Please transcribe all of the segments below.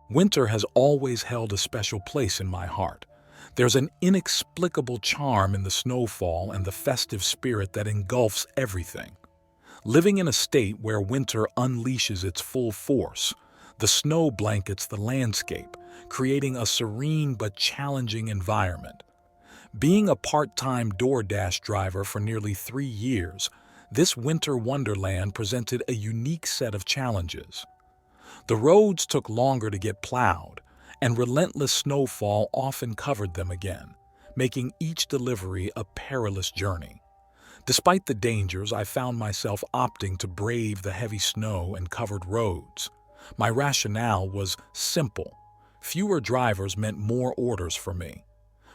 Winter has always held a special place in my heart. There's an inexplicable charm in the snowfall and the festive spirit that engulfs everything. Living in a state where winter unleashes its full force, the snow blankets the landscape, creating a serene but challenging environment. Being a part-time DoorDash driver for nearly 3 years, this winter wonderland presented a unique set of challenges. The roads took longer to get plowed, and relentless snowfall often covered them again, making each delivery a perilous journey. Despite the dangers, I found myself opting to brave the heavy snow and covered roads. My rationale was simple. Fewer drivers meant more orders for me.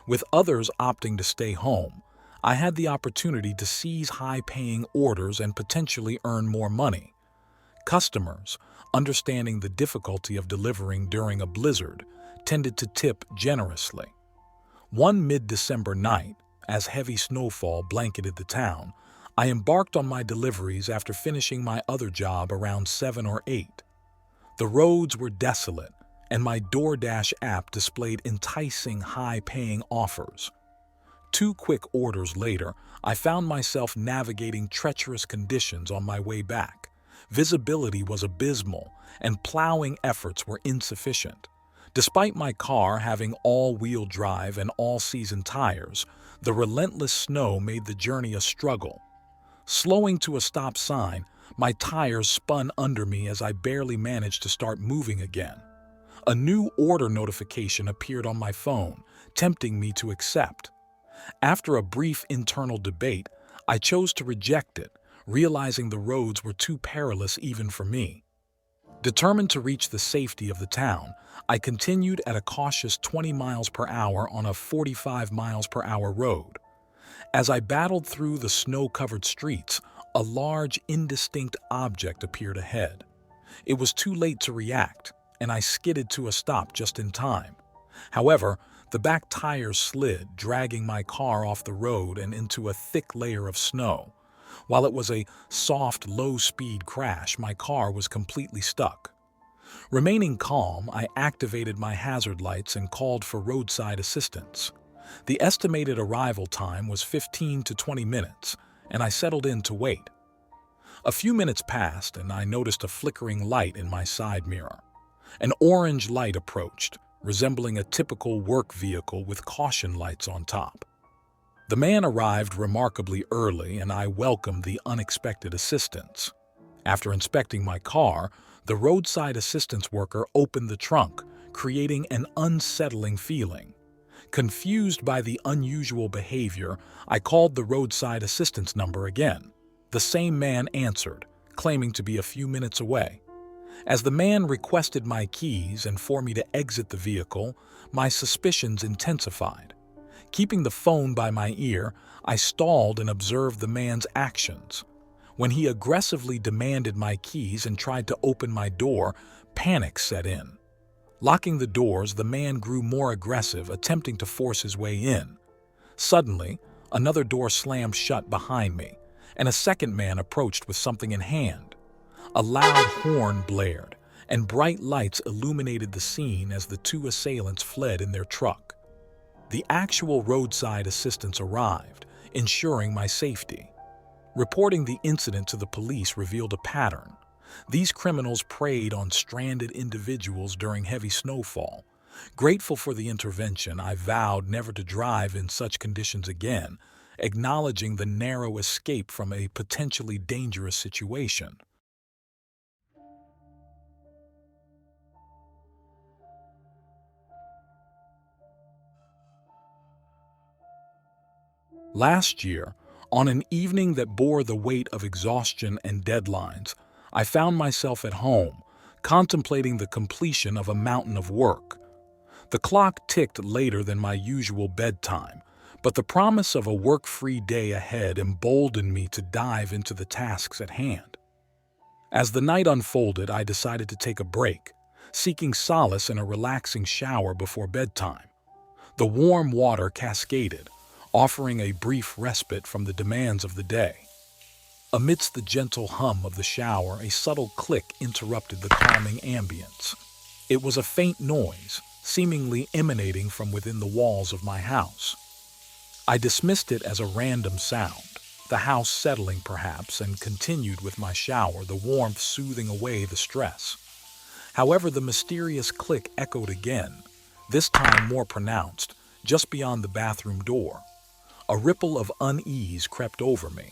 With others opting to stay home, I had the opportunity to seize high-paying orders and potentially earn more money. Customers, understanding the difficulty of delivering during a blizzard, tended to tip generously. One mid-December night, as heavy snowfall blanketed the town, I embarked on my deliveries after finishing my other job around 7 or 8. The roads were desolate, and my DoorDash app displayed enticing high-paying offers. 2 quick orders later, I found myself navigating treacherous conditions on my way back. Visibility was abysmal, and plowing efforts were insufficient. Despite my car having all-wheel drive and all-season tires, the relentless snow made the journey a struggle. Slowing to a stop sign, my tires spun under me as I barely managed to start moving again. A new order notification appeared on my phone, tempting me to accept. After a brief internal debate, I chose to reject it, realizing the roads were too perilous even for me. Determined to reach the safety of the town, I continued at a cautious 20 miles per hour on a 45 miles per hour road. As I battled through the snow-covered streets, a large, indistinct object appeared ahead. It was too late to react, and I skidded to a stop just in time. However, the back tires slid, dragging my car off the road and into a thick layer of snow. While it was a soft, low-speed crash, my car was completely stuck. Remaining calm, I activated my hazard lights and called for roadside assistance. The estimated arrival time was 15 to 20 minutes, and I settled in to wait. A few minutes passed, and I noticed a flickering light in my side mirror. An orange light approached, resembling a typical work vehicle with caution lights on top. The man arrived remarkably early, and I welcomed the unexpected assistance. After inspecting my car, the roadside assistance worker opened the trunk, creating an unsettling feeling. Confused by the unusual behavior, I called the roadside assistance number again. The same man answered, claiming to be a few minutes away. As the man requested my keys and for me to exit the vehicle, my suspicions intensified. Keeping the phone by my ear, I stalled and observed the man's actions. When he aggressively demanded my keys and tried to open my door, panic set in. Locking the doors, the man grew more aggressive, attempting to force his way in. Suddenly, another door slammed shut behind me, and a second man approached with something in hand. A loud horn blared, and bright lights illuminated the scene as the 2 assailants fled in their truck. The actual roadside assistance arrived, ensuring my safety. Reporting the incident to the police revealed a pattern. These criminals preyed on stranded individuals during heavy snowfall. Grateful for the intervention, I vowed never to drive in such conditions again, acknowledging the narrow escape from a potentially dangerous situation. Last year, on an evening that bore the weight of exhaustion and deadlines, I found myself at home, contemplating the completion of a mountain of work. The clock ticked later than my usual bedtime, but the promise of a work-free day ahead emboldened me to dive into the tasks at hand. As the night unfolded, I decided to take a break, seeking solace in a relaxing shower before bedtime. The warm water cascaded, offering a brief respite from the demands of the day. Amidst the gentle hum of the shower, a subtle click interrupted the calming ambience. It was a faint noise, seemingly emanating from within the walls of my house. I dismissed it as a random sound, the house settling perhaps, and continued with my shower, the warmth soothing away the stress. However, the mysterious click echoed again, this time more pronounced, just beyond the bathroom door. A ripple of unease crept over me.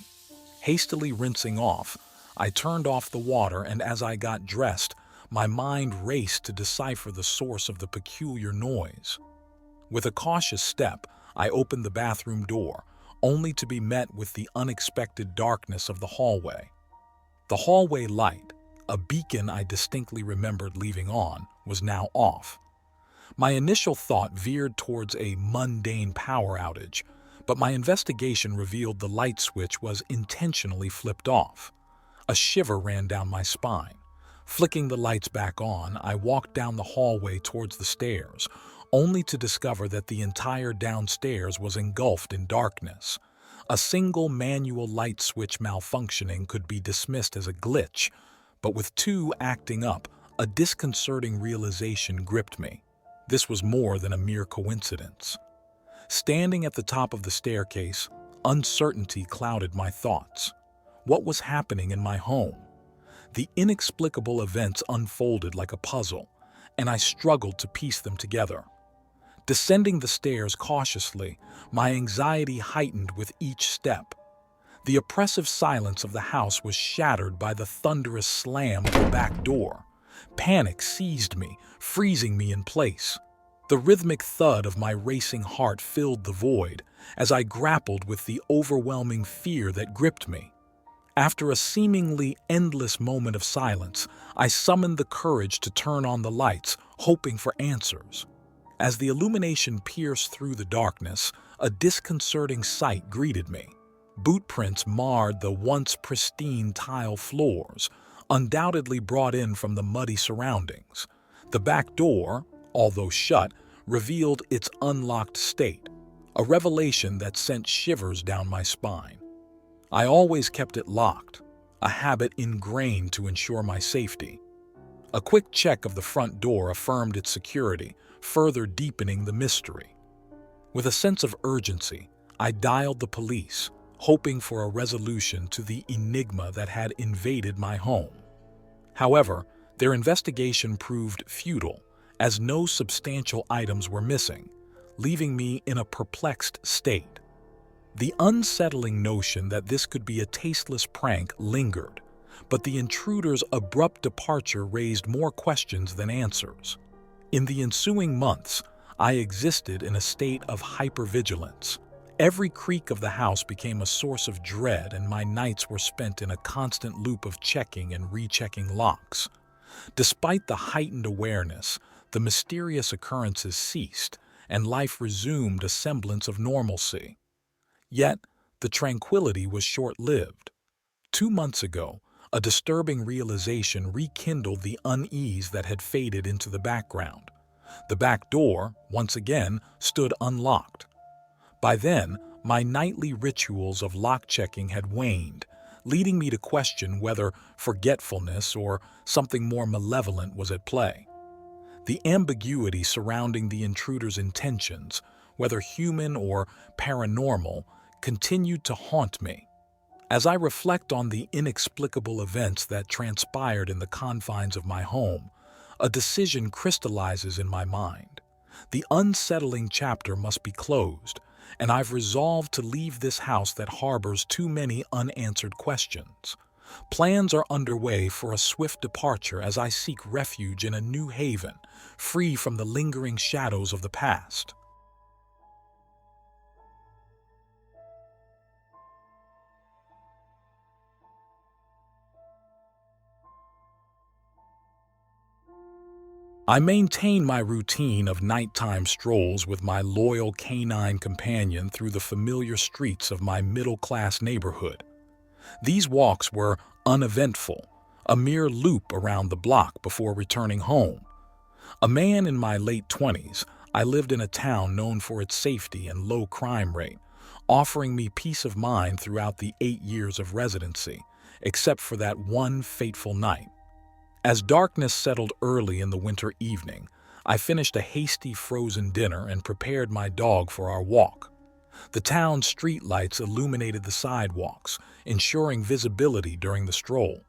Hastily rinsing off, I turned off the water, and as I got dressed, my mind raced to decipher the source of the peculiar noise. With a cautious step, I opened the bathroom door, only to be met with the unexpected darkness of the hallway. The hallway light, a beacon I distinctly remembered leaving on, was now off. My initial thought veered towards a mundane power outage, but my investigation revealed the light switch was intentionally flipped off. A shiver ran down my spine. Flicking the lights back on, I walked down the hallway towards the stairs, only to discover that the entire downstairs was engulfed in darkness. A single manual light switch malfunctioning could be dismissed as a glitch, but with two acting up, a disconcerting realization gripped me. This was more than a mere coincidence. Standing at the top of the staircase, uncertainty clouded my thoughts. What was happening in my home? The inexplicable events unfolded like a puzzle, and I struggled to piece them together. Descending the stairs cautiously, my anxiety heightened with each step. The oppressive silence of the house was shattered by the thunderous slam of the back door. Panic seized me, freezing me in place. The rhythmic thud of my racing heart filled the void as I grappled with the overwhelming fear that gripped me. After a seemingly endless moment of silence, I summoned the courage to turn on the lights, hoping for answers. As the illumination pierced through the darkness, a disconcerting sight greeted me. Boot prints marred the once pristine tile floors, undoubtedly brought in from the muddy surroundings. The back door, although shut, revealed its unlocked state, a revelation that sent shivers down my spine. I always kept it locked, a habit ingrained to ensure my safety. A quick check of the front door affirmed its security, further deepening the mystery. With a sense of urgency, I dialed the police, hoping for a resolution to the enigma that had invaded my home. However, their investigation proved futile, as no substantial items were missing, leaving me in a perplexed state. The unsettling notion that this could be a tasteless prank lingered, but the intruder's abrupt departure raised more questions than answers. In the ensuing months, I existed in a state of hypervigilance. Every creak of the house became a source of dread, and my nights were spent in a constant loop of checking and rechecking locks. Despite the heightened awareness, the mysterious occurrences ceased, and life resumed a semblance of normalcy. Yet, the tranquility was short-lived. 2 months ago, a disturbing realization rekindled the unease that had faded into the background. The back door, once again, stood unlocked. By then, my nightly rituals of lock-checking had waned, leading me to question whether forgetfulness or something more malevolent was at play. The ambiguity surrounding the intruder's intentions, whether human or paranormal, continued to haunt me. As I reflect on the inexplicable events that transpired in the confines of my home, a decision crystallizes in my mind. The unsettling chapter must be closed, and I've resolved to leave this house that harbors too many unanswered questions. Plans are underway for a swift departure as I seek refuge in a new haven, free from the lingering shadows of the past. I maintain my routine of nighttime strolls with my loyal canine companion through the familiar streets of my middle-class neighborhood. These walks were uneventful, a mere loop around the block before returning home. A man in my late 20s, I lived in a town known for its safety and low crime rate, offering me peace of mind throughout the 8 years of residency, except for that one fateful night. As darkness settled early in the winter evening, I finished a hasty frozen dinner and prepared my dog for our walk. The town's streetlights illuminated the sidewalks, ensuring visibility during the stroll.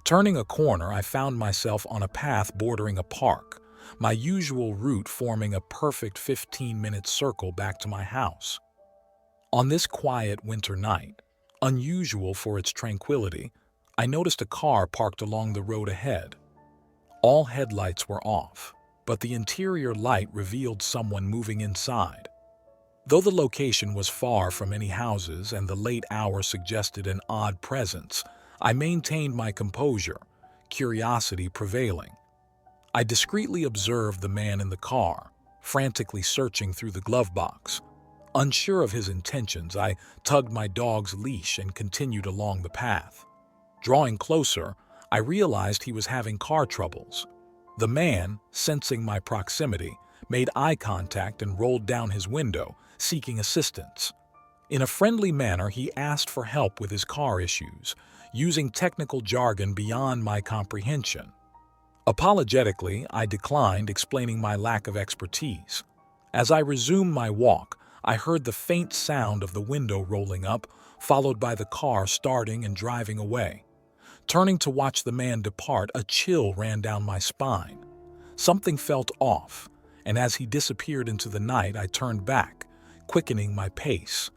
Turning a corner, I found myself on a path bordering a park, my usual route forming a perfect 15-minute circle back to my house. On this quiet winter night, unusual for its tranquility, I noticed a car parked along the road ahead. All headlights were off, but the interior light revealed someone moving inside. Though the location was far from any houses and the late hour suggested an odd presence, I maintained my composure, curiosity prevailing. I discreetly observed the man in the car, frantically searching through the glove box. Unsure of his intentions, I tugged my dog's leash and continued along the path. Drawing closer, I realized he was having car troubles. The man, sensing my proximity, made eye contact and rolled down his window, seeking assistance. In a friendly manner, he asked for help with his car issues, using technical jargon beyond my comprehension. Apologetically, I declined, explaining my lack of expertise. As I resumed my walk, I heard the faint sound of the window rolling up, followed by the car starting and driving away. Turning to watch the man depart, a chill ran down my spine. Something felt off, and as he disappeared into the night, I turned back, quickening my pace.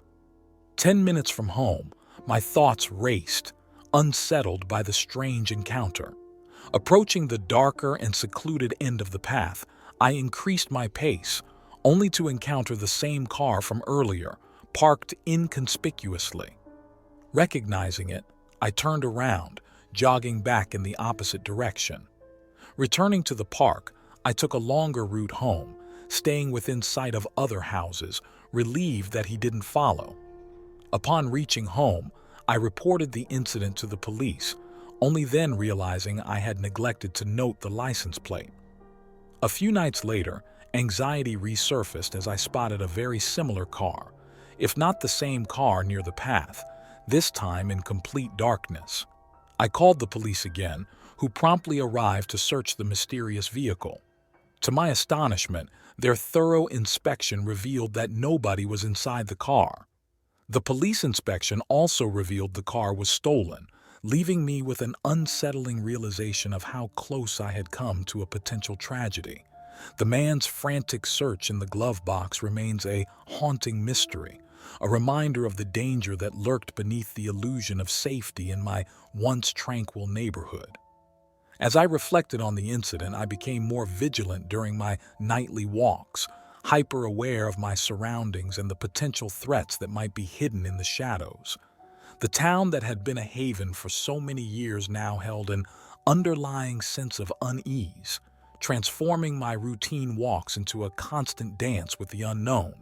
10 minutes from home, my thoughts raced, unsettled by the strange encounter. Approaching the darker and secluded end of the path, I increased my pace, only to encounter the same car from earlier, parked inconspicuously. Recognizing it, I turned around, jogging back in the opposite direction. Returning to the park, I took a longer route home, staying within sight of other houses, relieved that he didn't follow. Upon reaching home, I reported the incident to the police, only then realizing I had neglected to note the license plate. A few nights later, anxiety resurfaced as I spotted a very similar car, if not the same car, near the path, this time in complete darkness. I called the police again, who promptly arrived to search the mysterious vehicle. To my astonishment, their thorough inspection revealed that nobody was inside the car. The police inspection also revealed the car was stolen, leaving me with an unsettling realization of how close I had come to a potential tragedy. The man's frantic search in the glove box remains a haunting mystery, a reminder of the danger that lurked beneath the illusion of safety in my once tranquil neighborhood. As I reflected on the incident, I became more vigilant during my nightly walks, hyper-aware of my surroundings and the potential threats that might be hidden in the shadows. The town that had been a haven for so many years now held an underlying sense of unease, transforming my routine walks into a constant dance with the unknown.